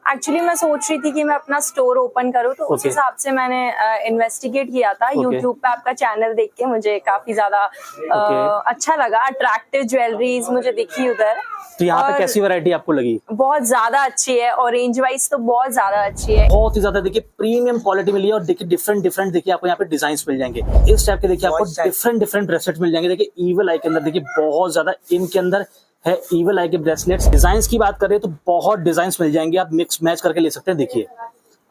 Actually मैं सोच रही थी कि मैं अपना स्टोर ओपन करूँ, तो उस हिसाब से मैंने इन्वेस्टिगेट किया था। यूट्यूब पे आपका चैनल देख के मुझे काफी ज्यादा अच्छा लगा। अट्रैक्टिव ज्वेलरीज मुझे दिखी उधर। तो यहाँ पे कैसी वैरायटी आपको लगी? बहुत ज्यादा अच्छी है और रेंज वाइज तो बहुत ज्यादा अच्छी है। बहुत ही ज्यादा देखिए प्रीमियम क्वालिटी मिली है और देखिए डिफरेंट देखिए आपको यहाँ पे डिजाइन मिल जाएंगे। इस टाइप के देखिए आपको डिफरेंट ब्रेसलेट मिल जाएंगे। देखिए ईवल आई के अंदर देखिए बहुत ज्यादा इनके अंदर है ईवल आई के ब्रेसलेट्स। डिजाइन की बात करें तो बहुत डिजाइन मिल जाएंगे, आप मिक्स मैच करके ले सकते हैं। देखिए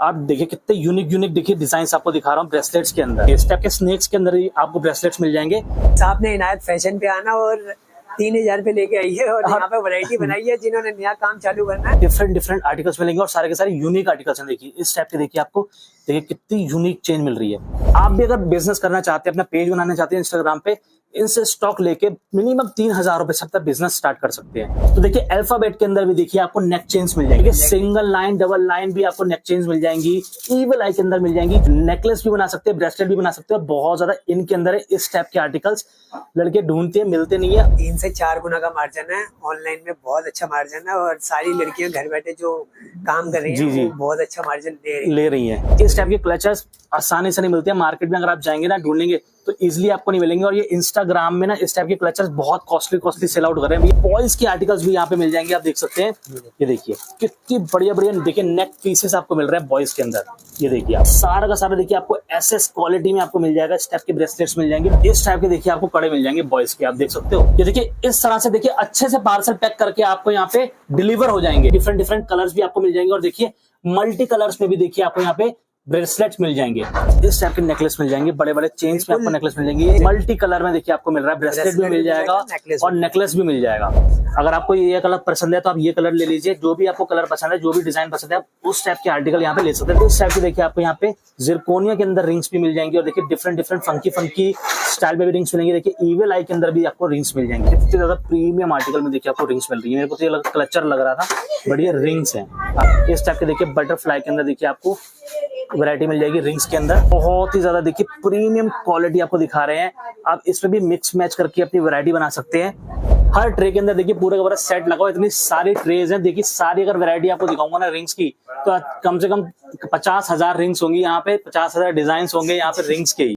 आप देखिए कितने यूनिक देखिए डिजाइन आपको दिखा रहा हूँ ब्रेसलेट्स के अंदर। इस टाइप के स्नेक्स के अंदर ही आपको ब्रेसलेट्स मिल जाएंगे। साहब ने इनायत फैशन पे आना और 3000 पे लेके आई है और यहाँ पे वैरायटी बनाई है जिन्होंने नया काम चालू करना है। डिफरेंट आर्टिकल्स मिलेंगे और सारे के सारे यूनिक आर्टिकल्स हैं। देखिए इस टाइप के देखिए आपको देखिए कितनी यूनिक चेन मिल रही है। आप भी अगर बिजनेस करना चाहते हैं, अपना पेज बनाना चाहते हैं इंस्टाग्राम पे, इनसे स्टॉक लेके मिनिमम 3000 रुपए से बिजनेस स्टार्ट कर सकते हैं। तो देखिए अल्फाबेट के अंदर भी देखिए आपको नेक चेन्स मिल जाएंगे। सिंगल लाइन डबल लाइन भी आपको नेक चेन्स मिल जाएंगी। ईवल आई के अंदर मिल जाएंगी। नेकलेस भी बना सकते हैं, ब्रेसलेट भी बना सकते हैं। बहुत ज्यादा इनके अंदर है इस टाइप के आर्टिकल्स। लड़के ढूंढते हैं, मिलते नहीं है। 3 से 4 गुना का मार्जिन है। ऑनलाइन में बहुत अच्छा मार्जिन है और सारी लड़कियां घर बैठे जो काम कर रही हैं वो बहुत अच्छा मार्जिन ले रही हैं। इस टाइप के क्लचर्स आसानी से नहीं मिलते हैं मार्केट में। अगर आप जाएंगे ना ढूंढेंगे तो इजीली आपको नहीं मिलेंगे। और ये इंस्टाग्राम में ना इस टाइप के क्लचर्स बहुत कॉस्टली सेल आउट कर रहे हैं। बॉयज के आर्टिकल्स भी यहाँ पे मिल जाएंगे, आप देख सकते हैं। ये देखिए कितनी बढ़िया देखिए नेक पीसेस आपको मिल रहे हैं बॉयज के अंदर। ये देखिए आप सारा का सारा देखिए आपको एसएस क्वालिटी में आपको मिल जाएगा। इस टाइप के ब्रेसलेट्स मिल जाएंगे। इस टाइप के देखिए आपको कड़े मिल जाएंगे बॉयज के, आप देख सकते हो। ये देखिए इस तरह से देखिए अच्छे से पार्सल पैक करके आपको यहाँ पे डिलीवर हो जाएंगे। डिफरेंट कलर्स भी आपको मिल जाएंगे और देखिए मल्टी कलर्स में भी देखिए आपको यहाँ पे ब्रेसलेट्स मिल जाएंगे। इस टाइप के नेकलेस मिल जाएंगे। बड़े चेन्स में आपको नेकलेस मिल जाएंगे। मल्टी कलर में देखिए आपको मिल रहा है। ब्रेसलेट भी मिल जाएगा और नेकलेस भी मिल जाएगा। अगर आपको ये कलर पसंद है तो आप ये कलर ले लीजिए। जो भी आपको कलर पसंद है, जो भी डिजाइन पसंद है, उस टाइप के आर्टिकल यहाँ पे ले सकते हैं। तो इस टाइप के देखिए आपको यहाँ पे जिरकोनिया के अंदर रिंग्स भी मिल जाएंगी और देखिए डिफरेंट फंकी स्टाइल में भी रिंग्स मिलेंगे। देखिए ईवल आई के अंदर भी आपको रिंग्स मिल जाएंगे। इतनी ज्यादा प्रीमियम आर्टिकल में देखिए आपको रिंग्स मिल रही है। मेरे को तो ये क्लचर लग रहा था, बढ़िया रिंग्स है। इस टाइप के देखिए बटरफ्लाई के अंदर देखिए आपको वैरायटी मिल जाएगी रिंग्स के अंदर। बहुत ही ज्यादा देखिए प्रीमियम क्वालिटी आपको दिखा रहे हैं। आप इसमें भी मिक्स मैच करके अपनी वैरायटी बना सकते हैं। हर ट्रे के अंदर देखिए पूरा का पूरा सेट लगा हुआ। इतनी सारी ट्रेज हैं। देखिए सारी अगर वैरायटी आपको दिखाऊंगा ना रिंग्स की, तो कम से कम 50,000 रिंग्स होंगी यहाँ पे। 50,000 डिजाइन होंगे यहाँ पे रिंग्स के ही।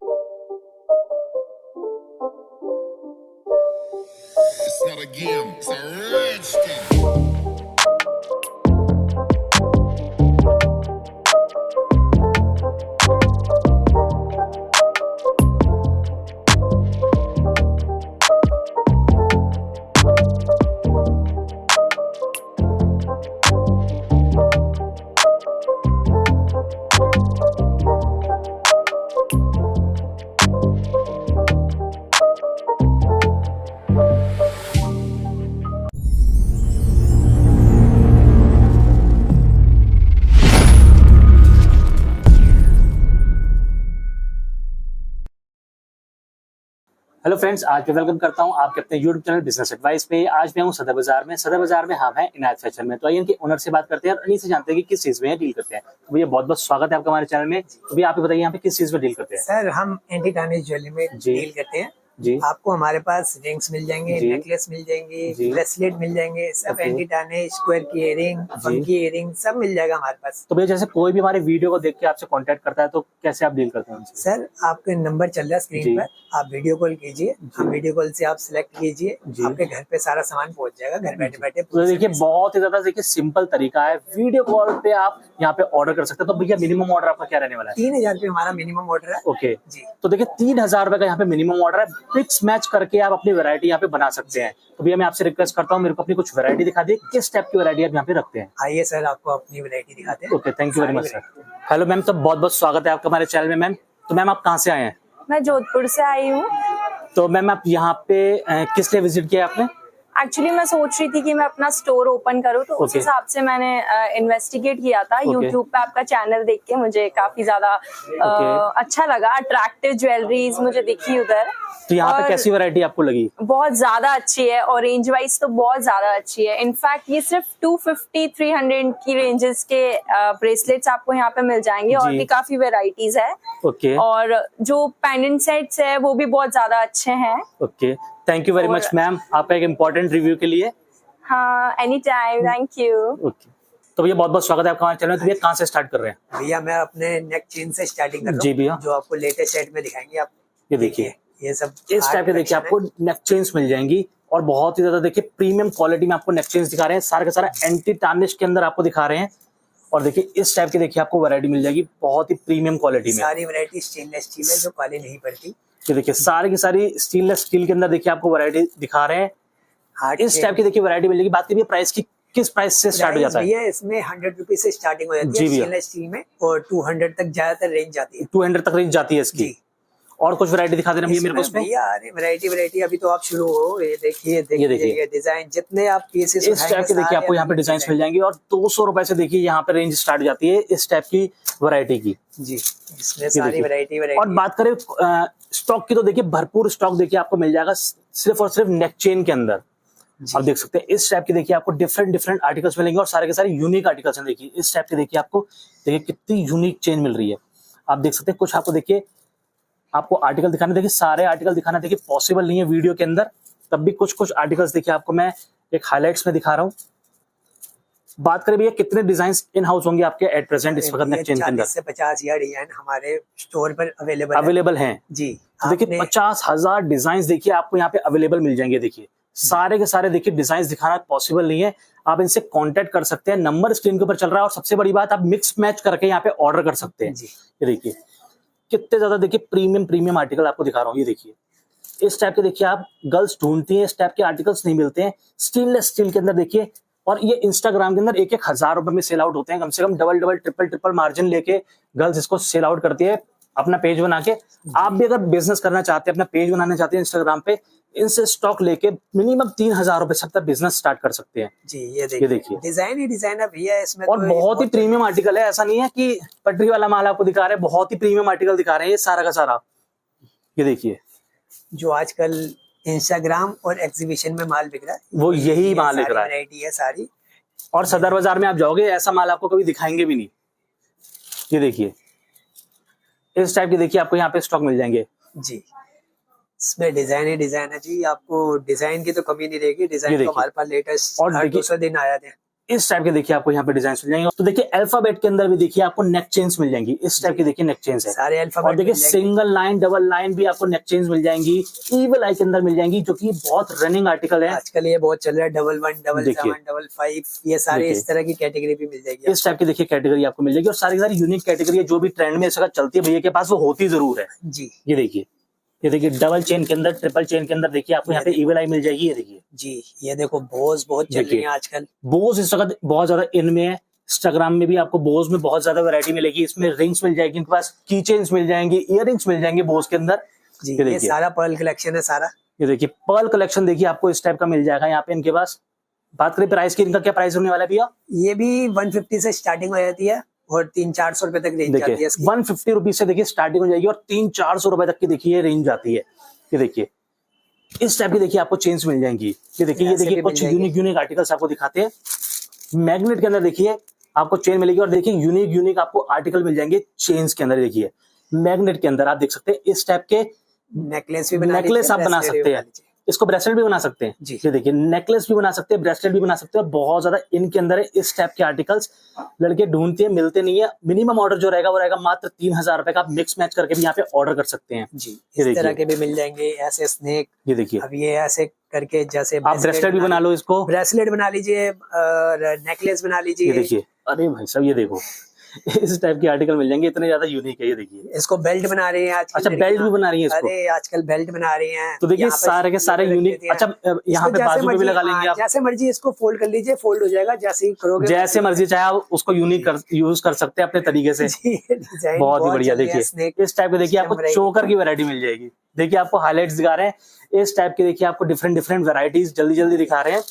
हेलो फ्रेंड्स, आज मैं वेलकम करता हूं आपके अपने यूट्यूब चैनल बिजनेस एडवाइस पे। आज मैं हूं सदर बाजार में हम हैं इनायत फैशन में। तो आइए इनके ओनर से बात करते हैं और इन्हीं से जानते हैं कि किस चीज में डील करते हैं। तो भैया बहुत बहुत स्वागत है आपका हमारे चैनल में। तो भैया आप बताइए यहाँ पे किस चीज में डील करते हैं? सर हम एंटी टार्निश ज्वेलरी में डील करते हैं जी। आपको हमारे पास रिंग्स मिल जाएंगे, नेकलेस मिल जाएंगे, ब्रेसलेट मिल जाएंगे, सब एंटी टार्निश, स्क्वायर की इयरिंग, फंकी इयरिंग सब मिल जाएगा हमारे पास। तो भैया जैसे कोई भी हमारे वीडियो को देख के आपसे कांटेक्ट करता है तो कैसे आप डील करते हैं उनसे? सर आपके नंबर चल रहा है स्क्रीन पर, आप वीडियो कॉल कीजिए। हम वीडियो कॉल से आप सिलेक्ट कीजिए, आपके घर पे सारा सामान पहुंच जाएगा घर बैठे बैठे। तो देखिए बहुत ही ज्यादा देखिए सिंपल तरीका है। वीडियो कॉल पे आप यहाँ पे ऑर्डर कर सकते हैं। तो भैया मिनिमम ऑर्डर आपका क्या रहने वाला है? 3000 रुपये हमारा मिनिमम ऑर्डर है। ओके जी। तो देखिए 3000 रुपए का यहाँ पे मिनिमम ऑर्डर है। मिक्स मैच करके आप अपनी वैरायटी यहाँ पे बना सकते हैं। तो भैया मैं आपसे रिक्वेस्ट करता हूँ, मेरे को अपनी कुछ वैरायटी दिखा दिए। किस टाइप की वैरायटी आप यहाँ पे रखते हैं? आइए सर आपको अपनी वैरायटी दिखाते हैं। Okay, thank you very much sir. Hello ma'am, तो बहुत बहुत स्वागत है आपका हमारे चैनल में। मैम तो मैम आप कहाँ से आए हैं? मैं जोधपुर से आई हूँ। तो मैम आप यहाँ पे किस लिए विजिट किया आपने? एक्चुअली मैं सोच रही थी कि मैं अपना स्टोर ओपन करूँ, तो उस हिसाब से मैंने इन्वेस्टिगेट किया था। यूट्यूब पे आपका चैनल देख के मुझे काफी ज्यादा अच्छा लगा। अट्रैक्टिव ज्वेलरीज मुझे दिखी उधर। तो यहाँ पे कैसी वैरायटी आपको लगी? बहुत ज्यादा अच्छी है और रेंज वाइज तो बहुत ज्यादा अच्छी है। इनफैक्ट ये सिर्फ 250-300 की रेंजेस के ब्रेसलेट्स आपको यहाँ पे मिल जाएंगे और भी काफी वेराइटीज है। ओके। और जो पेंडेंट सेट्स है वो भी बहुत ज्यादा अच्छे हैं। Okay, thank you very much ma'am आपका एक इम्पोर्टेंट रिव्यू के लिए। हाँ, any time, thank you. Okay. तो भैया बहुत बहुत स्वागत है आपका हमारे चैनल में। तो भैया कहाँ से स्टार्ट कर रहे हैं? भैया मैं अपने नेक चेन से स्टार्टिंग कर रहा हूँ जी भैया। जो आपको लेटेस्ट सेट में दिखाएंगे आप। ये देखिए ये सब इस टाइप के देखिए आपको नेक चेन्स मिल जाएंगी और बहुत ही ज्यादा देखिए प्रीमियम क्वालिटी में आपको नेक चेन्स दिखा रहे हैं। सारा का सारा एंटी टार्निश के अंदर आपको दिखा रहे हैं और देखिए इस टाइप की देखिए आपको वैरायटी मिल जाएगी बहुत ही प्रीमियम क्वालिटी में। सारी वैरायटी स्टेनलेस स्टील है जो काली नहीं पड़ती। ये देखिए सारी की सारी स्टेनलेस स्टील के अंदर देखिए आपको वैरायटी दिखा रहे हैं। इस टाइप की देखिए वैरायटी मिल जाएगी। बात करिए प्राइस की, किस प्राइस से स्टार्ट हो जाता है? भैया इसमें 100 रुपीज से स्टार्टिंग हो जाती है स्टेनलेस स्टील में और 200 तक ज्यादातर रेंज जाती है। 200 तक रेंज जाती है इसकी। और कुछ वैरायटी दिखा देना भैया मेरे को इसमें। भैया अरे वैरायटी अभी तो आप शुरू हो। ये देखिए डिजाइन जितने आप पीसेस इस टाइप के देखिए आपको यहाँ पे डिजाइन मिल जाएंगे और 200 रुपए से देखिए यहाँ पे रेंज स्टार्ट हो जाती है इस टाइप की वैरायटी की। जी इसमें सारी वैरायटी और बात करें स्टॉक की तो देखिए भरपूर स्टॉक देखिए आपको मिल जाएगा सिर्फ और सिर्फ नेक चेन के अंदर। आप देख सकते हैं इस टाइप की देखिए आपको डिफरेंट आर्टिकल्स मिलेंगे और सारे के सारे यूनिक आर्टिकल्स हैं। देखिए इस टाइप के देखिए आपको देखिए कितनी यूनिक चेन मिल रही है। आप देख सकते हैं कुछ आपको देखिए आपको आर्टिकल दिखाने देखिए सारे आर्टिकल दिखाना देखिए पॉसिबल नहीं है वीडियो के अंदर, तब भी कुछ आर्टिकल्स देखिए आपको मैं एक हाइलाइट्स में दिखा रहा हूँ। बात करें भैया कितने डिजाइन इन हाउस होंगे आपके एट प्रेजेंट इस वक्त नेक चेन के अंदर? 40 से 50,000 डिजाइन हमारे स्टोर पर अवेलेबल हैं। जी तो देखिए 50,000 डिजाइन देखिए आपको यहाँ पे अवेलेबल मिल जाएंगे। देखिए सारे के सारे देखिए डिजाइन दिखाना पॉसिबल नहीं है, आप इनसे कांटेक्ट कर सकते हैं, नंबर स्क्रीन के ऊपर चल रहा है और सबसे बड़ी बात आप मिक्स मैच करके यहाँ पे ऑर्डर कर सकते हैं। ये देखिए कितने ज्यादा देखिए प्रीमियम आर्टिकल आपको दिखा रहा हूँ। ये देखिए इस टाइप के देखिए आप गर्ल्स ढूंढती हैं इस टाइप के आर्टिकल्स नहीं मिलते हैं स्टेनलेस स्टील के अंदर देखिए। और ये इंस्टाग्राम के अंदर 1,000 रुपए में सेल आउट होते हैं, कम से कम डबल ट्रिपल मार्जिन लेके गर्ल्स इसको सेल आउट करती है अपना पेज बना के। आप भी अगर बिजनेस करना चाहते हैं, अपना पेज बनाना चाहते हैं इंस्टाग्राम पे, इनसे स्टॉक लेके मिनिमम 3,000 रुपए तक बिजनेस स्टार्ट कर सकते हैं। जी ये देखिए डिजाइन ही डिजाइन है भैया इसमें। और तो बहुत ही प्रीमियम आर्टिकल है, ऐसा नहीं है कि पटरी वाला माल आपको दिखा रहे हैं, बहुत ही प्रीमियम आर्टिकल दिखा रहे हैं ये सारा का सारा। ये देखिए जो आजकल इंस्टाग्राम और एग्जीबिशन में माल बिक रहा है वो यही माल बिक रहा है। वैरायटी है सारी। और सदर बाजार में आप जाओगे ऐसा माल आपको कभी दिखाएंगे भी नहीं। ये देखिए इस टाइप के देखिए आपको यहाँ पे स्टॉक मिल जाएंगे। जी इसमें डिजाइन ही डिजाइन है जी, आपको डिजाइन की तो कमी नहीं रहेगी। डिजाइन तो हमारे पास लेटेस्ट और 200 दिन आया थे। इस टाइप के देखिए आपको यहाँ पे डिजाइन मिल जाएंगे। तो देखिए अल्फाबेट के अंदर भी देखिए आपको नेक चेन्स मिल जाएंगी। इस टाइप की देखिए नेक चेन्स है सारे अल्फाबेट। और देखिए सिंगल लाइन डबल लाइन भी आपको नेक चेन्स मिल जाएंगी, ईवल आई के अंदर मिल जाएंगी जो कि बहुत रनिंग आर्टिकल है आजकल। ये बहुत चल रहा है 11, 7, 5 ये सारे इस तरह की कैटेगरी भी मिल जाएगी। इस टाइप की देखिए कैटेगरी आपको मिल जाएगी और सारी सारी यूनिक कैटेगरी है जो भी ट्रेंड में इस वक्त चलती है भैया के पास वो होती जरूर है। जी ये देखिए डबल चेन के अंदर ट्रिपल चेन के अंदर देखिए आपको यहाँ पे ईवल आई मिल जाएगी। ये देखिए जी ये देखो बोज बहुत चल रही है आजकल। बोज इस वक्त बहुत ज्यादा इन में है। इंस्टाग्राम में भी आपको बोज में बहुत ज्यादा वैरायटी मिलेगी। इसमें रिंग्स मिल जाएगी, इनके पास की चेन्स मिल जाएंगे, इयररिंग्स मिल जाएंगे बोज के अंदर। जी ये सारा पर्ल कलेक्शन है सारा। ये देखिए पर्ल कलेक्शन देखिए आपको इस टाइप का मिल जाएगा यहाँ पे इनके पास। बात करें प्राइस की, इनका क्या प्राइस होने वाला है भैया? ये भी 150 से स्टार्टिंग हो जाती है और 300-400 रुपए तक रेंज जाती है। 150 रुपीज से देखिए स्टार्टिंग हो जाएगी और 300-400 रुपए तक की देखिए रेंज जाती है। ये देखिए इस टाइप की देखिए आपको चेन्स मिल जाएंगी। ये देखिए कुछ यूनिक आर्टिकल्स आपको दिखाते हैं। मैग्नेट के अंदर देखिए आपको चेन मिलेगी और देखिए यूनिक आपको आर्टिकल मिल जाएंगे चेन्स के अंदर। देखिए मैग्नेट के अंदर आप देख सकते हैं इस टाइप के नेकलेस आप बना सकते हैं, इसको ब्रेसलेट भी बना सकते हैं। ये देखिए नेकलेस भी बना सकते हैं, ब्रेसलेट भी बना सकते हैं। बहुत ज्यादा इनके अंदर है इस टाइप के आर्टिकल्स। लड़के ढूंढते हैं मिलते नहीं है। मिनिमम ऑर्डर जो रहेगा वो रहेगा मात्र 3,000 रुपए का। आप मिक्स मैच करके भी यहाँ पे ऑर्डर कर सकते हैं। जी इस तरह के भी मिल जाएंगे ऐसे स्नेक। ये देखिए अब ये ऐसे करके जैसे आप ब्रेसलेट भी बना लो, इसको ब्रेसलेट बना लीजिए और नेकलेस बना लीजिए। ये देखिए अरे भाई साहब ये देखो इस टाइप के आर्टिकल मिल जाएंगे, इतने ज्यादा यूनिक है। ये देखिए इसको बेल्ट बना रही है आजकल। अच्छा बेल्ट भी बना रही है इसको? अरे आजकल बेल्ट बना रही हैं। तो देखिए सारे के सारे यूनिक। अच्छा यहाँ पे बाजू पे भी लगा लेंगे आप, जैसे मर्जी इसको फोल्ड कर लीजिए, फोल्ड हो जाएगा जैसे ही करोगे, जैसे मर्जी चाहे आप उसको यूनिक यूज कर सकते हैं अपने तरीके से। बहुत ही बढ़िया। देखिए इस टाइप के देखिए आपको चोकर की वैरायटी मिल जाएगी। देखिए आपको हाईलाइट्स दिखा रहे हैं इस टाइप के। देखिए आपको डिफरेंट वैरायटीज जल्दी दिखा रहे हैं।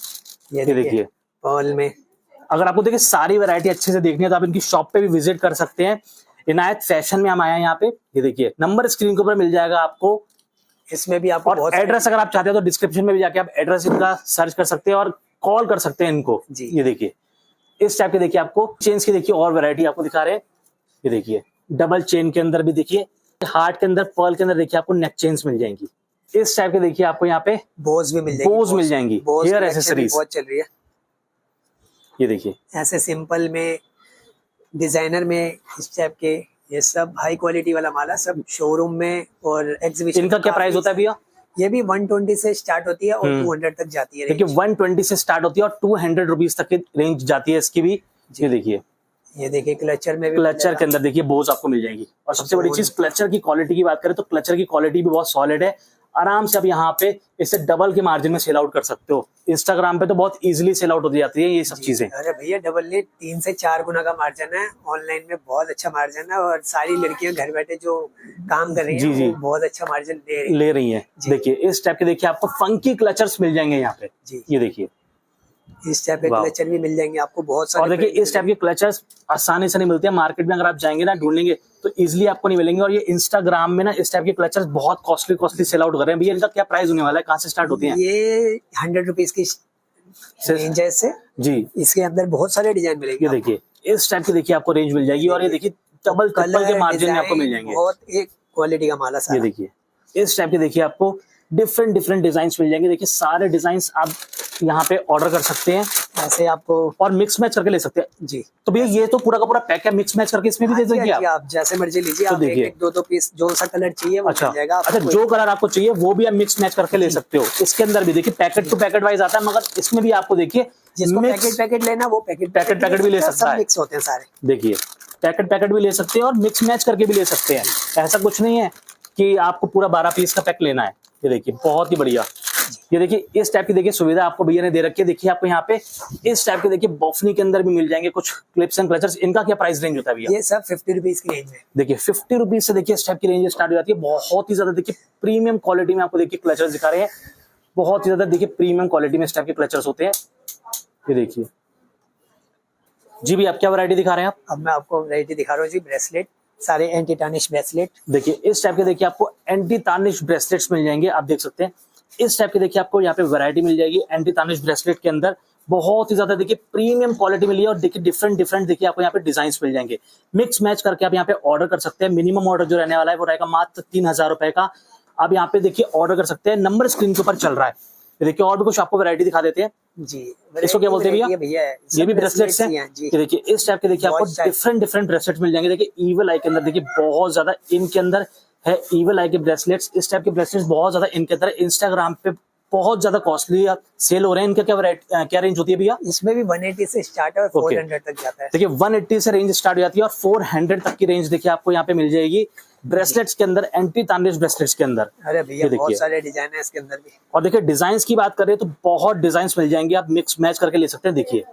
ये देखिए पर्ल में अगर आपको देखिए सारी वैरायटी अच्छे से देखनी है तो आप इनकी शॉप पे भी विजिट कर सकते हैं। इनायत फैशन में हम आए हैं यहाँ पे। ये देखिए नंबर स्क्रीन के ऊपर मिल जाएगा आपको। इसमें भी आपको और एड्रेस अगर आप चाहते हैं तो डिस्क्रिप्शन में भी जाके आप एड्रेस इनका सर्च कर सकते हैं और कॉल कर सकते हैं इनको। ये देखिए इस टाइप के देखिए आपको चेन्स की देखिए और वैरायटी आपको दिखा रहे हैं। ये देखिए डबल चेन के अंदर भी देखिए, हार्ट के अंदर, पर्ल के अंदर देखिए आपको नेक चेन्स मिल जाएंगी। इस टाइप के देखिए आपको यहाँ पे बोज भी मिल जाएंगी। बोज मिल जाएंगी, हेयर एसेसरीज बहुत चल रही है। ये देखिए ऐसे सिंपल में, डिजाइनर में, इस टाइप के, ये सब हाई क्वालिटी वाला माल है, सब शोरूम में और एग्जीबिशन। इनका क्या प्राइस होता है भैया? ये भी 120 से स्टार्ट होती है और 200 तक जाती है। देखिए 120 से स्टार्ट होती है और 200 रुपीज तक की रेंज जाती है इसकी भी। ये देखिए क्लचर में भी, क्लचर के अंदर देखिए बोस आपको मिल जाएगी। और सबसे बड़ी चीज क्लचर की क्वालिटी की बात करें तो क्लचर की क्वालिटी भी बहुत सॉलिड है। आराम से आप यहाँ पे इसे डबल के मार्जिन में सेल आउट कर सकते हो। इंस्टाग्राम पे तो बहुत इजीली सेल आउट हो जाती है ये सब चीजें। अरे भैया डबल नहीं, 3 से 4 गुना का मार्जिन है। ऑनलाइन में बहुत अच्छा मार्जिन है और सारी लड़कियां घर बैठे जो काम कर रही हैं वो बहुत अच्छा मार्जिन ले रही हैं। देखिए इस टाइप के देखिए आपको फंकी क्लचर्स मिल जाएंगे यहाँ पे। ये देखिए इस टाइप के क्लचर भी मिल जाएंगे आपको बहुत सारे। और देखिए इस टाइप के क्लचर्स आसानी से नहीं मिलते हैं मार्केट में। अगर आप जाएंगे ना ढूंढेंगे तो इजीली आपको नहीं मिलेंगे। और ये इंस्टाग्राम में ना इस टाइप के क्लचर्स बहुत कॉस्टली सेल आउट कर रहे हैं। भैया इनका क्या प्राइस होने वाला है, कहाँ से स्टार्ट होती है? ये 100 रुपीज की रेंज है इससे जी। इसके अंदर बहुत सारे डिजाइन मिलेंगे। ये देखिए इस टाइप की देखिए आपको रेंज मिल जाएगी। और ये देखिए डबल कलर के मार्जिन में आपको मिल जाएंगे। बहुत एक क्वालिटी का माल है। ये देखिए इस टाइप के देखिए आपको डिफरेंट डिजाइन मिल जाएंगे। देखिए सारे डिजाइन आप यहाँ पे ऑर्डर कर सकते हैं ऐसे आपको, और मिक्स मैच करके ले सकते हैं जी। तो भैया ये तो पूरा का पूरा पैक है, मिक्स मैच करके इसमें भी दे देंगे आप जैसे मर्जी लीजिए। आप एक दो पीस जो सा कलर चाहिए वो मिल जाएगा। अच्छा जो कलर आपको चाहिए वो भी आप मिक्स मैच करके ले सकते हो। इसके अंदर भी देखिए पैकेट टू पैकेट वाइज आता है, मगर इसमें भी आपको देखिए जिसको पैकेट लेना वो पैकेट भी ले सकता है। मिक्स होते हैं सारे। देखिए पैकेट भी ले सकते हैं और मिक्स मैच करके भी ले सकते हैं। ऐसा कुछ नहीं है कि आपको पूरा 12 पीस का पैक लेना है। ये देखिए बहुत ही बढ़िया। ये देखिए इस टाइप की देखिए सुविधा आपको भैया ने दे रखी है। देखिए आपको यहाँ पे इस टाइप के देखिए बॉफनी के अंदर भी मिल जाएंगे कुछ क्लिप्स एंड क्लचर्स। इनका क्या प्राइस रेंज होता है भैया? ये सब 50 रुपीज की रेंज में। देखिए 50 रुपीज से देखिए इस टाइप की रेंज स्टार्ट हो जाती है। बहुत ही ज्यादा देखिए प्रीमियम क्वालिटी में आपको देखिए क्लचर्स दिखा रहे हैं। बहुत ही ज्यादा देखिए प्रीमियम क्वालिटी में इस टाइप के क्लचर्स होते हैं। ये देखिए जी भी आप क्या वैरायटी दिखा रहे हैं? अब मैं आपको वैरायटी दिखा रहा हूँ जी। ब्रेसलेट, सारे एंटी टार्निश ब्रेसलेट। देखिए इस टाइप के देखिए आपको एंटी टार्निश ब्रेसलेट्स मिल जाएंगे। आप देख सकते हैं इस टाइप के देखिए आपको यहाँ पे वैरायटी मिल जाएगी एंटी टार्निश ब्रेसलेट के अंदर। बहुत ही ज्यादा देखिए प्रीमियम क्वालिटी मिली है। और देखिए डिफरेंट देखिए आपको यहाँ पे डिजाइन मिल जाएंगे। मिक्स मैच करके आप यहाँ पे ऑर्डर कर सकते हैं। मिनिमम ऑर्डर जो रहने वाला है वो रहेगा मात्र 3000 रुपए का। आप यहाँ पे देखिए ऑर्डर कर सकते हैं। नंबर स्क्रीन के ऊपर चल रहा है। देखिए और भी कुछ आपको वैरायटी दिखा देते हैं जी। इसको क्या बोलते हैं भैया? ये भी ब्रेसलेट्स हैं। ये देखिए इस टाइप के देखिए आपको डिफरेंट ब्रेसलेट्स मिल जाएंगे। देखिए ईवल आई के अंदर देखिए बहुत ज्यादा इनके अंदर है ईवल आई के ब्रेसलेट्स। इस टाइप के ब्रेसलेट्स बहुत ज्यादा इनके अंदर इंस्टाग्राम पे बहुत ज्यादा कॉस्टली सेल हो रहे हैं। इनका क्या रेंज होती है भैया? इसमें भी 180 से स्टार्ट है और 400 तक जाता है। देखिए 180 से रेंज स्टार्ट हो जाती है और 400 तक की रेंज देखिए आपको यहाँ पे मिल जाएगी ब्रेसलेट्स के अंदर, एंटी टार्निश ब्रेसलेट्स के अंदर। अरे भैया बहुत सारे डिजाइन है इसके अंदर भी। और देखिए डिजाइन की बात करें तो बहुत डिजाइन मिल जाएंगे। आप मिक्स मैच करके ले सकते हैं। देखिए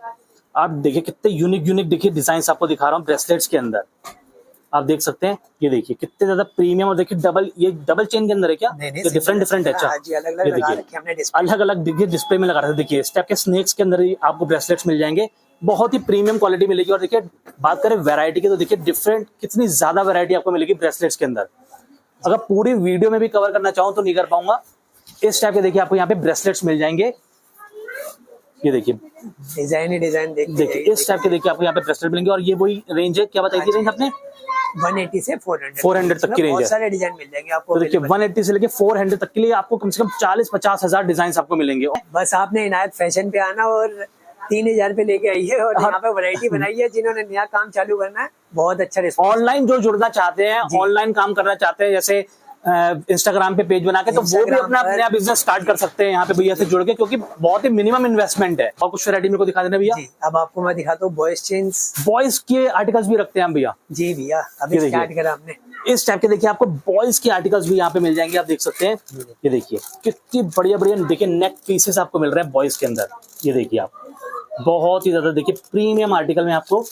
आप देखिए कितने यूनिक देखिए डिजाइन आपको दिखा रहा हूँ ब्रेसलेट्स के अंदर। आप देख सकते हैं ये देखिए कितने ज्यादा प्रीमियम। और देखिए डबल चेन के अंदर है क्या? डिफरेंट है। अच्छा अलग अलग देखिए डिस्प्ले में लगा रहे थे। देखिए इस टाइप के स्नेक्स के अंदर ही आपको ब्रेसलेट्स मिल जाएंगे। बहुत ही प्रीमियम क्वालिटी मिलेगी। और देखिए बात करें वैरायटी की तो देखिए डिफरेंट कितनी ज्यादा वैरायटी आपको मिलेगी ब्रेसलेट्स के अंदर। अगर पूरी वीडियो में भी कवर करना चाहूँ तो नहीं कर पाऊंगा। इस टाइप के देखिए आपको यहाँ पे ब्रेसलेट्स मिल जाएंगे। ये देखिए डिजाइन देखिए इस टाइप के देखिए आपको यहाँ पे ब्रेसलेट मिलेंगे। और ये वही रेंज है, क्या बताई थी रेंज आपने? 180 से 400 तक की रेंज है। बहुत सारे डिजाइन मिल जाएंगे आपको। तो देखिए 180 से लेके 400 तक के लिए आपको कम से कम 40-50 हजार डिजाइन आपको मिलेंगे। बस आपने इनायत फैशन पे आना और 3000 पे लेके आइए और यहाँ पे वैरायटी बनाई है। जिन्होंने नया काम चालू करना है बहुत अच्छा रिस्पॉन्स। ऑनलाइन जो जुड़ना चाहते हैं, ऑनलाइन काम करना चाहते हैं, जैसे इंस्टाग्राम पे पेज बना के, तो वो भी अपना नया बिजनेस स्टार्ट कर सकते हैं यहाँ पे भैया से जुड़ के, क्योंकि बहुत ही मिनिमम इन्वेस्टमेंट है। और कुछ वैरायटी मेरे को दिखा देना भैया। अब आपको मैं दिखाता हूँ बॉयज जींस। बॉयज के आर्टिकल्स भी रखते हैं हम भैया। जी भैया अभी स्टार्ट करा हमने। इस टाइप के देखिए आपको बॉयज के आर्टिकल्स भी यहाँ पे मिल जाएंगे। आप देख सकते हैं ये देखिए कितनी बढ़िया देखिए नेक पीसेस आपको मिल रहे हैं बॉयज के अंदर। ये देखिए आप बहुत ही ज्यादा देखिए प्रीमियम आर्टिकल में आपको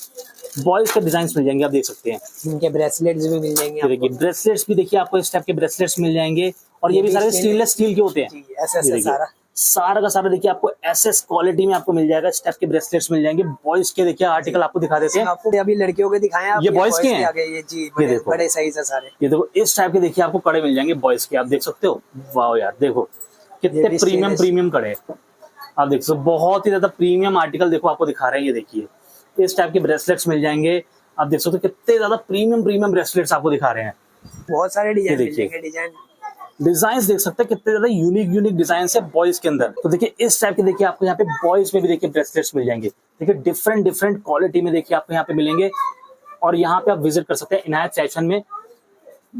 बॉयज के डिजाइन मिल जाएंगे। आप देख सकते हैं इनके ब्रेसलेट्स भी मिल जाएंगे। देखिए ब्रेसलेट्स भी देखिए आपको इस टाइप के ब्रेसलेट्स मिल जाएंगे। और ये भी सारे स्टेनलेस स्टील के होते हैं। सारा का सारा देखिए आपको एसएस क्वालिटी में आपको मिल जाएगा। इस टाइप के ब्रेसलेट्स मिल जाएंगे। बॉयज के देखिए आर्टिकल आपको दिखा देते हैं। आपको अभी लड़कियों के दिखाए हैं, ये बॉयज के हैं। ये जी बड़े साइज है सारे। ये देखो इस टाइप के देखिए आपको कड़े मिल जाएंगे बॉयज के। आप देख सकते हो, वाह यार देखो कितने प्रीमियम कड़े आप देख सकते हो। बहुत ही ज्यादा प्रीमियम आर्टिकल देखो आपको दिखा रहे हैं। ये देखिए इस टाइप के ब्रेसलेट्स मिल जाएंगे। आप देख सकते हो कितने ज्यादा प्रीमियम ब्रेसलेट्स आपको दिखा रहे हैं। बहुत सारे डिजाइन डिजाइन देख सकते हैं कितने ज्यादा यूनिक डिजाइन है बॉयज के अंदर। तो देखिए इस टाइप के देखिए आपको यहाँ पे बॉयज में भी देखिए ब्रेसलेट्स मिल जाएंगे। देखिए डिफरेंट डिफरेंट क्वालिटी में देखिए आपको यहाँ पे मिलेंगे। और यहाँ पे आप विजिट कर सकते हैं इनायत सेक्शन में।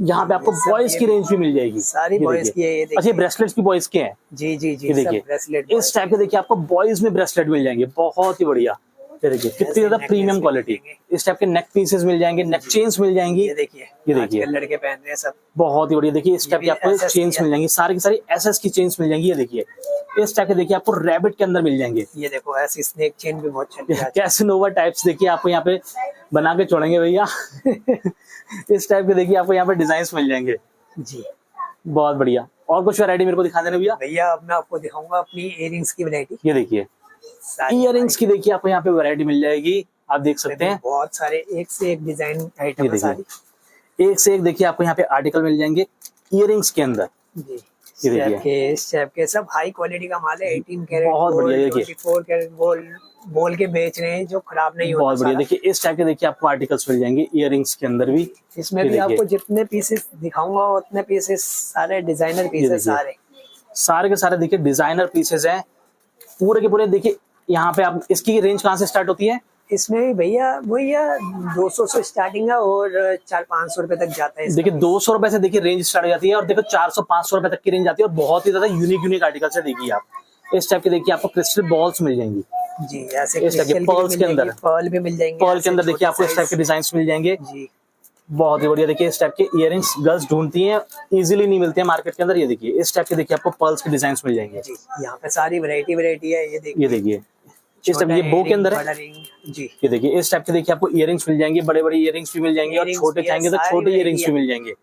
यहाँ पे आपको बॉयज की रेंज भी मिल जाएगी, सारी बॉयज की है ये देखिए। अच्छा ब्रेसलेट्स भी बॉयज के हैं। जी जी जी, ये देखिए ब्रेसलेट इस टाइप के देखिए आपको बॉयज में ब्रेसलेट मिल जाएंगे, बहुत ही बढ़िया। ये देखिए कितनी ज्यादा प्रीमियम क्वालिटी। इस टाइप के नेक पीसेस मिल जाएंगे, नेक चेन्स मिल जाएंगी। ये देखिए, ये देखिए आजकल लड़के पहन रहे हैं सब, बहुत ही बढ़िया। देखिए इस टाइप की आपको चेन्स मिल जाएंगी, सारी की सारी एसएस की चेन्स मिल जाएंगी। ये देखिए इस टाइप के देखिए आपको रैबिट के अंदर मिल जाएंगे। ये देखो ऐसी स्नेक चेन भी बहुत चल रही है। कैसिनोवा टाइप्स देखिए आपको यहाँ पे बना के छोड़ेंगे भैया। इस टाइप के देखिए आपको यहाँ पे डिजाइन मिल जाएंगे जी, बहुत बढ़िया। और कुछ वैरायटी मेरे को दिखा देना भैया। भैया अब मैं आपको दिखाऊंगा अपनी इयररिंग्स की वैरायटी। ये देखिए इयररिंग्स की देखिए आपको यहाँ पे वैरायटी मिल जाएगी, आप देख सकते हैं। बहुत सारे एक से एक डिजाइन आइटम है सारी, एक से एक देखिए आपको यहाँ पे आर्टिकल मिल जाएंगे इयररिंग्स के अंदर। जी, ये देखिए इस टाइप के सब हाई क्वालिटी का माल है। 18 कैरेट बहुत बढ़िया, देखिए 24 कैरेट गोल्ड बोल के बेच रहे हैं, जो खराब नहीं होता। बहुत बढ़िया। देखिए इस टाइप के देखिए आपको आर्टिकल्स मिल जाएंगे इयररिंग्स के अंदर भी। इसमें भी आपको जितने पीसेस दिखाऊंगा उतने पीसेस सारे डिजाइनर पीसेस, सारे के सारे देखिए डिजाइनर पीसेस हैं पूरे के पूरे। देखिए यहाँ पे आप इसकी रेंज कहाँ से स्टार्ट होती है? इसमें भी भैया 200 से स्टार्टिंग है और 400-500 रुपए तक जाता है। देखिए 200 रुपए से देखिए रेंज स्टार्ट हो जाती है और देखो 400-500 रुपए तक की रेंज आती है और बहुत ही ज्यादा यूनिक आर्टिकल्स है। देखिए आप इस टाइप के देखिए आपको क्रिस्टल बॉल्स मिल जाएंगी जी, ऐसे इस टाइप के पर्ल्स के अंदर, पर्ल भी मिल जाएंगे। पर्ल के अंदर देखिए आपको इस टाइप के डिजाइन मिल जाएंगे जी, बहुत ही बढ़िया। देखिए इस टाइप के इयररिंग्स गर्ल्स ढूंढती हैं, इजीली नहीं मिलते हैं मार्केट के अंदर। ये देखिए इस टाइप के देखिए आपको पर्ल्स के डिजाइन मिल जाएंगे जी, यहाँ पे सारी वैरायटी है। ये देखिए इस टाइप ये बो के अंदर है जी। ये देखिए इस टाइप के देखिए आपको इयररिंग्स मिल जाएंगे, बड़े बड़े इयररिंग्स भी मिल जाएंगे और छोटे चाहेंगे तो छोटे इयररिंग्स भी मिल जाएंगे।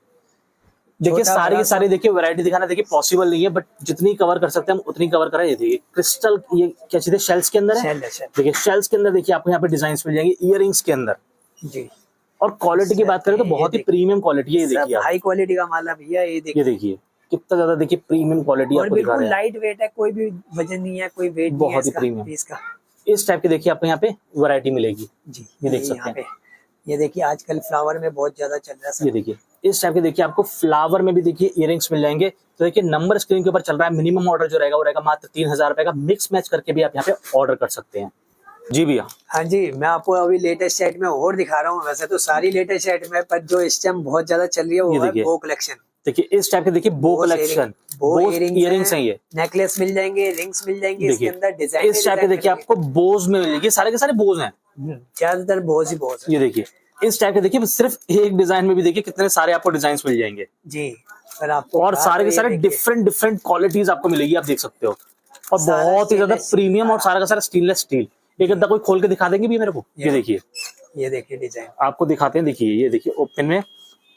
देखिए सारी की सारी देखिए वैरायटी दिखाना देखिए पॉसिबल नहीं है, बट जितनी कवर कर सकते हैं हम उतनी कवर करें। ये देखिए क्रिस्टल, ये क्या चीज है, शेल्स के अंदर है। देखिए शेल्स के अंदर देखिए आपको यहाँ पे डिजाइन मिल जाएंगे इयररिंग्स के अंदर जी। और क्वालिटी की बात करें तो बहुत ही प्रीमियम क्वालिटी है। ये देखिए हाई क्वालिटी का माल है भैया। ये देखिए कितना ज्यादा देखिए प्रीमियम क्वालिटी आपको दिखा रहे हैं। लाइट वेट है, कोई भी वजन नहीं है, कोई वेट बहुत ही प्रीमियम इसका। इस टाइप के देखिए आपको यहाँ पे वैरायटी मिलेगी जी, ये देख सकते हैं। ये देखिए आजकल फ्लावर में बहुत ज्यादा चल रहा है। ये देखिए इस टाइप के देखिए आपको फ्लावर में भी देखिए इयररिंग्स मिल जाएंगे। तो देखिए नंबर स्क्रीन के ऊपर चल रहा है, मिनिमम ऑर्डर जो रहेगा वो रहेगा मात्र 3000 रुपए का। मिक्स मैच करके भी आप यहाँ पे ऑर्डर कर सकते हैं। जी भैया। हाँ जी, मैं आपको अभी लेटेस्ट सेट में और दिखा रहा हूँ। वैसे तो सारी लेटेस्ट सेट में, पर जो इस टाइम बहुत ज्यादा चल रही है वो है बो कलेक्शन। देखिए इस टाइप के देखिए बो कलेक्शन, बो इयररिंग्स हैं। ये नेकलेस मिल जाएंगे, रिंग्स मिल जाएंगे, इसके अंदर डिजाइन। इस टाइप के देखिए आपको बोज में मिलेगी, सारे के सारे बोज हैं, ज्यादातर बोज ही बोज। ये देखिए इस टाइप के देखिए सिर्फ एक डिजाइन में भी देखिए कितने सारे आपको डिजाइन मिल जाएंगे जी। पर आपको और सारे के सारे डिफरेंट क्वालिटीज आपको मिलेगी, आप देख सकते हो। और बहुत ही ज्यादा प्रीमियम और सारा का सारा स्टेनलेस स्टील। एक अद्धा कोई खोल के दिखा देंगे भी मेरे को। ये देखिए डिजाइन आपको दिखाते हैं। देखिए ये देखिए ओपन में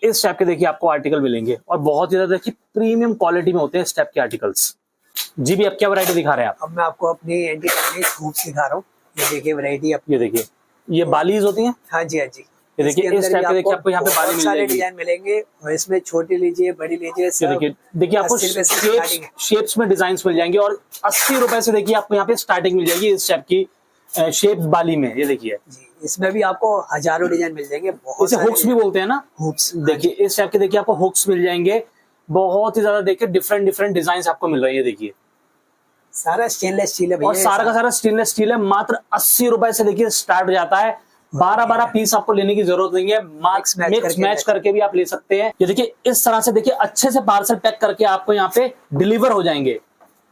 इस टाइप के देखिए आपको आर्टिकल मिलेंगे और बहुत ही ज्यादा देखिए प्रीमियम क्वालिटी में होते हैं इस टाइप के आर्टिकल्स। जी भी, अब क्या वैरायटी दिखा रहे हैं आप? अब मैं आपको अपनी एंटी टैनिश हूप्स दिखा रहा हूँ। ये देखिए वैरायटी। ये देखिए ये बालीज होती हैं। हाँ जी, हाँ जी। ये देखिए इस टाइप के देखिए आपको यहाँ पे बाली मिल जाएगी। डिजाइन मिलेंगे और इसमें छोटी लीजिए, बड़ी लीजिए। देखिए आपको शेप्स में डिजाइन मिल जाएंगे और 80 रुपए से देखिए आपको यहाँ पे स्टार्टिंग मिल जाएगी इस टाइप की शेप्स बाली में। ये देखिए इसमें भी आपको हजारों डिजाइन मिल जाएंगे। इसे हुक्स भी बोलते हैं ना, हुक्स। देखिए इस टाइप के देखिए आपको हुक्स मिल जाएंगे, बहुत ही ज्यादा देखिए डिफरेंट डिजाइन आपको मिल रही है। देखिए सारा स्टेनलेस स्टील है और सारा का सारा स्टेनलेस स्टील है। मात्र 80 रुपए से देखिए स्टार्ट हो जाता है। 12 पीस आपको लेने की जरूरत नहीं है, मिक्स मैच करके भी आप ले सकते हैं। ये देखिए इस तरह से देखिए अच्छे से पार्सल पैक करके आपको यहाँ पे डिलीवर हो जाएंगे।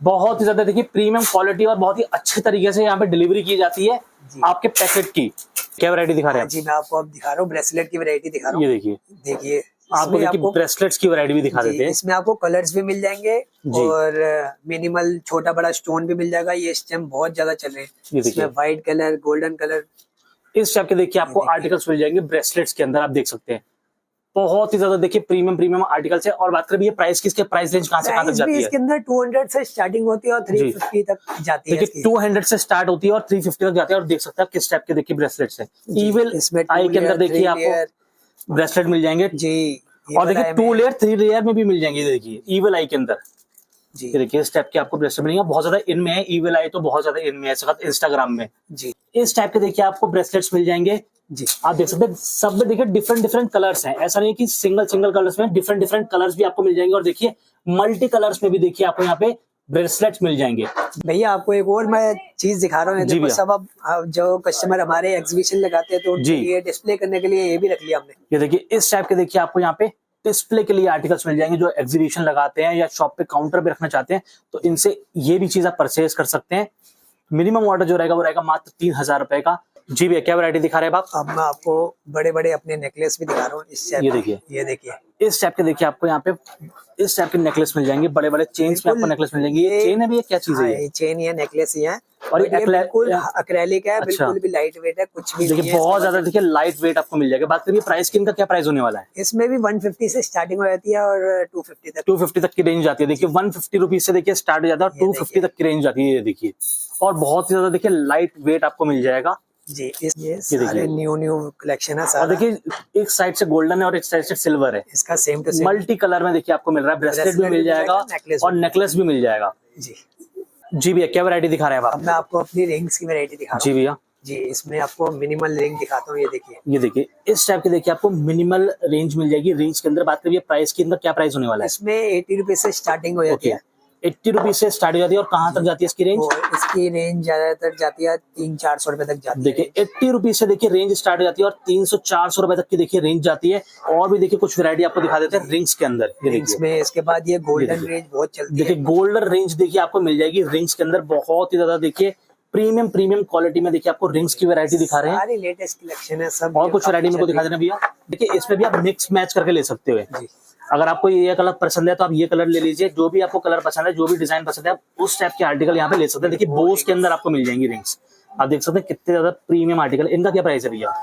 बहुत ही ज्यादा देखिए प्रीमियम क्वालिटी और बहुत ही अच्छे तरीके से यहाँ पे डिलीवरी की जाती है आपके पैकेट की। क्या वैरायटी दिखा रहे हैं? जी मैं आपको अब दिखा रहा हूँ ब्रेसलेट की वैरायटी दिखा रहा हूँ। ये देखिए आपको देखिए ब्रेसलेट्स की वैरायटी भी दिखा देते हैं। इसमें आपको कलर्स भी मिल जाएंगे और मिनिमल छोटा बड़ा स्टोन भी मिल जाएगा। ये इस टाइम बहुत ज्यादा चल रहे हैं। इसमें व्हाइट कलर, गोल्डन कलर, इस टाइप के देखिए आपको आर्टिकल्स मिल जाएंगे ब्रेसलेट्स के अंदर। आप देख सकते हैं बहुत ही ज्यादा देखिए प्रीमियम आर्टिकल्स है। और बात करें ये प्राइस की, इसके प्राइस रेंज कहां से कहां तक जाती है? इसके अंदर 200 से स्टार्टिंग होती है और 350 तक जाती है। देखिए 200 से स्टार्ट होती है और 350 तक जाती है। और देख सकते हैं किस टाइप के देखिए ब्रेसलेट्स है। इविल आई के अंदर देखिए आपको ब्रेसलेट मिल जाएंगे जी। और देखिए 2 लेयर 3 लेयर में भी मिल जाएंगे। देखिए इविल आई के अंदर जी देखिए इस टाइप के आपको ब्रेसलेट मिलेंगे। बहुत ज्यादा इनमें है, इविल आई तो बहुत ज्यादा इनमें है, इंस्टाग्राम में जी। इस टाइप के देखिए आपको ब्रेसलेट्स मिल जाएंगे जी। आप देख सकते हैं सब में देखिए डिफरेंट कलर्स हैं। ऐसा नहीं कि सिंगल कलर्स में, डिफरेंट कलर्स भी आपको मिल जाएंगे। और देखिए मल्टी कलर्स में भी देखिए आपको यहाँ पे ब्रेसलेट्स मिल जाएंगे। भैया आपको एक और मैं चीज दिखा रहा हूँ, जी देखो भैया। सब अब जो कस्टमर हमारे एग्जीबिशन लगाते हैं तो उनके जी। लिए डिस्प्ले करने के लिए ये भी रख लिया हमने। ये देखिए इस टाइप के देखिए आपको यहाँ पे डिस्प्ले के लिए आर्टिकल्स मिल जाएंगे, जो एग्जीबिशन लगाते हैं या शॉप पे काउंटर पे रखना चाहते हैं तो इनसे ये भी चीज आप परचेज कर सकते हैं। मिनिमम ऑर्डर जो रहेगा वो रहेगा मात्र 3000 रुपए का। जी भैया, क्या वैरायटी दिखा रहे हैं आप? अब मैं आपको बड़े बड़े अपने नेकलेस भी दिखा रहा हूँ इस टाइप ये के। देखिए। ये देखिए इस टाइप के देखिए आपको यहाँ पे इस टाइप के नेकलेस मिल जाएंगे, बड़े बड़े चेन्स में आपको नेकलेस मिल जाएंगे। ये चेन है भैया, क्या चीज है ये? चेन या नेकलेस ही है और और ये ये बिल्कुल एक्रेलिक है, अच्छा। बिल्कुल भी लाइट वेट है, कुछ भी नहीं देखिए है बहुत ज्यादा देखिए लाइट वेट आपको मिल जाएगा। बात करिए प्राइस की, इनका क्या प्राइस होने वाला है? इसमें भी 150 से स्टार्टिंग हो जाती है और 250 तक। 250 तक की रेंज जाती है। देखिए 150 रुपीज से देखिए स्टार्ट हो जाता है और 250 तक की रेंज जाती है। ये देखिए, और बहुत ही ज्यादा देखिए लाइट वेट आपको मिल जाएगा। जी ये सारे देखिए। न्यू कलेक्शन है और सारा। देखिए एक साइड से गोल्डन है और एक साइड से सिल्वर है, इसका same to same multi colour में देखिए आपको मिल रहा है। ब्रेसलेट भी ब्रेसलेट मिल भी जाएगा मिल जाएगा, नेकलेस और भी। नेकलेस भी मिल जाएगा। जी। जी भैया, क्या वैरायटी दिखा रहे हैं आप? अब मैं आपको अपनी रिंग्स की वैरायटी दिखा रहा जी हूँ। भैया, जी इसमें आपको मिनिमल रिंग दिखाता हूँ, ये देखिए। ये देखिए इस टाइप के देखिए आपको मिनिमल रेंज मिल जाएगी रेंज के अंदर। बात करिए प्राइस की, इनका क्या प्राइस होने वाला है? इसमें 80 रुपीज से स्टार्टिंग हो जाती ओके, है 80 रुपीज से स्टार्ट हो जाती है। और कहाँ तक जाती है इसकी रेंज? और इसकी रेंज ज्यादातर जाती है 300-400 रुपए तक जाती है। देखिए 80 रुपीज से देखिए रेंज स्टार्ट हो जाती है और 300-400 रुपए तक की देखिए रेंज जाती है। और भी देखिए कुछ वैरायटी आपको दिखा देते हैं रिंग्स के अंदर। ये रिंग्स देखिए, में इसके बाद ये गोल्डन देखिए। रेंज बहुत चलती है। देखिए गोल्डन रेंज देखिए आपको मिल जाएगी रिंग्स के अंदर। बहुत ही ज्यादा देखिए प्रीमियम क्वालिटी में देखिए आपको रिंग्स की वैरायटी दिखा रहे हैं। सारी लेटेस्ट कलेक्शन है सब। और कुछ वैरायटी मेरे को दिखा देना भैया। देखिए इसमें भी आप मिक्स मैच करके ले सकते हो। जी। अगर आपको ये कलर पसंद है तो आप ये कलर ले लीजिए। जो भी आपको कलर पसंद है, जो भी डिजाइन पसंद है, आप उस टाइप के आर्टिकल यहाँ पे ले सकते हैं। देखिए बोस के अंदर आपको मिल जाएंगी रिंग्स। आप देख सकते हैं कितने ज्यादा प्रीमियम आर्टिकल। इनका क्या प्राइस है भैया?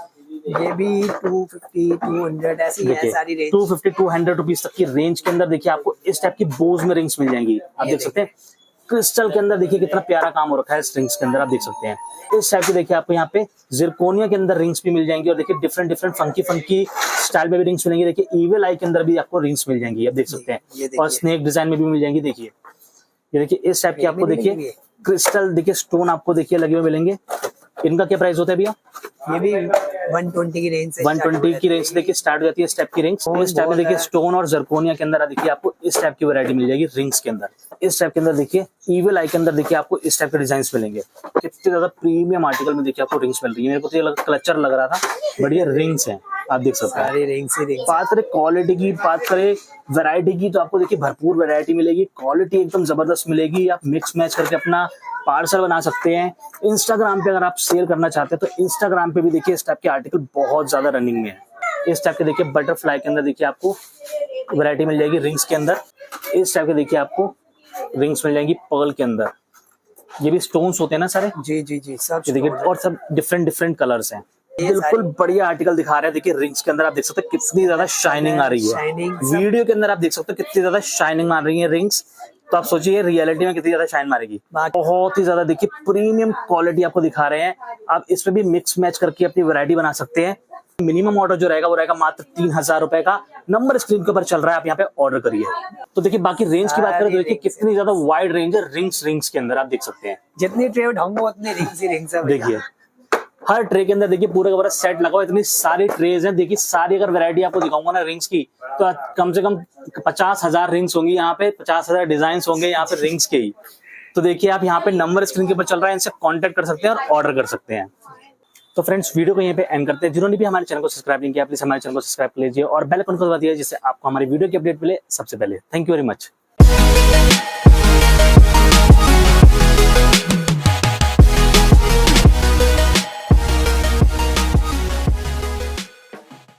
ये भी 250, 200 ऐसी है देखिए सारी रेंज। 250-200 रुपीज तक की रेंज के अंदर देखिए आपको इस टाइप की बोज में रिंग्स मिल जाएंगी। आप देख सकते हैं क्रिस्टल के अंदर देखिए कितना प्यारा काम हो रखा है इस रिंग्स के अंदर। आप देख सकते हैं इस टाइप की देखिए आपको यहाँ पे जिरकोनिया के अंदर रिंग्स भी मिल जाएंगी। और देखिए डिफरेंट फंकी स्टाइल में भी रिंग्स मिलेंगी। देखिए ईवल आई के अंदर भी आपको रिंग्स मिल जाएंगी। आप देख सकते हैं। और स्नेक डिजाइन में भी मिल जाएंगी। देखिए ये देखिए इस टाइप की आपको देखिए क्रिस्टल देखिए स्टोन आपको देखिए लगे हुए मिलेंगे। इनका क्या प्राइस होता है भैया? ये भी 120 की रेंज से 120 की रेंज से देखिए स्टार्ट हो जाती है इस टाइप की रिंग्स। इस टाइप में देखिए स्टोन और जरकोनिया के अंदर देखिए आपको इस टाइप की वैरायटी मिल जाएगी रिंग्स के अंदर। इस टाइप के अंदर देखिए ईवल आई के अंदर देखिए आपको इस टाइप के डिजाइन मिलेंगे। कितने ज्यादा प्रीमियम आर्टिकल में देखिए आपको रिंग्स मिल रही है। मेरे को तो ये क्लचर लग रहा था, बढ़िया रिंग्स हैं। आप देख सकते हैं। सारी रिंग्स ही रिंग्स। बात करें क्वालिटी की, बात करें वैरायटी की, तो आपको देखिए भरपूर वैरायटी मिलेगी। क्वालिटी एकदम जबरदस्त मिलेगी। आप मिक्स मैच करके अपना पार्सल बना सकते हैं। इंस्टाग्राम पे अगर आप सेल करना चाहते हैं तो इंस्टाग्राम पे भी देखिए इस टाइप के आर्टिकल बहुत ज्यादा रनिंग में है। इस टाइप के देखिए बटरफ्लाई के अंदर देखिए आपको वैरायटी मिल जाएगी रिंग्स के अंदर। इस टाइप के देखिए आपको रिंग्स मिल जाएंगी पर्ल के अंदर। ये भी स्टोन्स होते हैं ना सारे। जी सब ये देखिए और सब डिफरेंट कलर्स हैं। बिल्कुल बढ़िया आर्टिकल दिखा रहे हैं। देखिए रिंग्स के अंदर आप देख सकते हैं कितनी ज्यादा शाइनिंग आ रही है। शाइनिंग वीडियो के अंदर आप देख सकते हो कितनी ज्यादा शाइनिंग मार रही है रिंग्स। तो आप सोचिए रियलिटी में कितनी ज्यादा शाइन मारेगी। बहुत ही ज्यादा देखिए प्रीमियम क्वालिटी आपको दिखा रहे हैं। आप इसमें भी मिक्स मैच करके अपनी वैरायटी बना सकते हैं। मिनिमम ऑर्डर जो रहेगा वो रहेगा मात्र 3000 रुपए का। नंबर स्क्रीन के ऊपर चल रहा है, आप यहाँ पे ऑर्डर करिए। तो देखिए बाकी रेंज की बात करें तो देखिए कितनी ज्यादा वाइड रेंज है रिंग्स के अंदर। आप देख सकते हैं जितनी ट्रे उठाऊंगा उतनी रिंग्स ही रिंग्स है। देखिए हर ट्रे के अंदर देखिए पूरा का पूरा सेट लगा हुआ। इतनी सारी ट्रेज हैं। देखिए सारी अगर वैरायटी आपको दिखाऊंगा ना रिंग्स की तो कम से कम 50,000 रिंग्स होंगी यहाँ पे। 50,000 डिजाइन होंगे यहाँ पे रिंग्स के ही। तो देखिए आप यहाँ पे नंबर स्क्रीन के ऊपर चल रहा है, इनसे कांटेक्ट कर सकते हैं और ऑर्डर कर सकते हैं। तो फ्रेंड्स वीडियो को यहीं पे एंड करते हैं। जिन्होंने भी हमारे चैनल को सब्सक्राइब नहीं किया प्लीज हमारे चैनल को सब्सक्राइब कर लीजिए और बेल आइकन को दबा दीजिए जिससे आपको हमारी वीडियो की अपडेट मिले सबसे पहले। Thank you very much.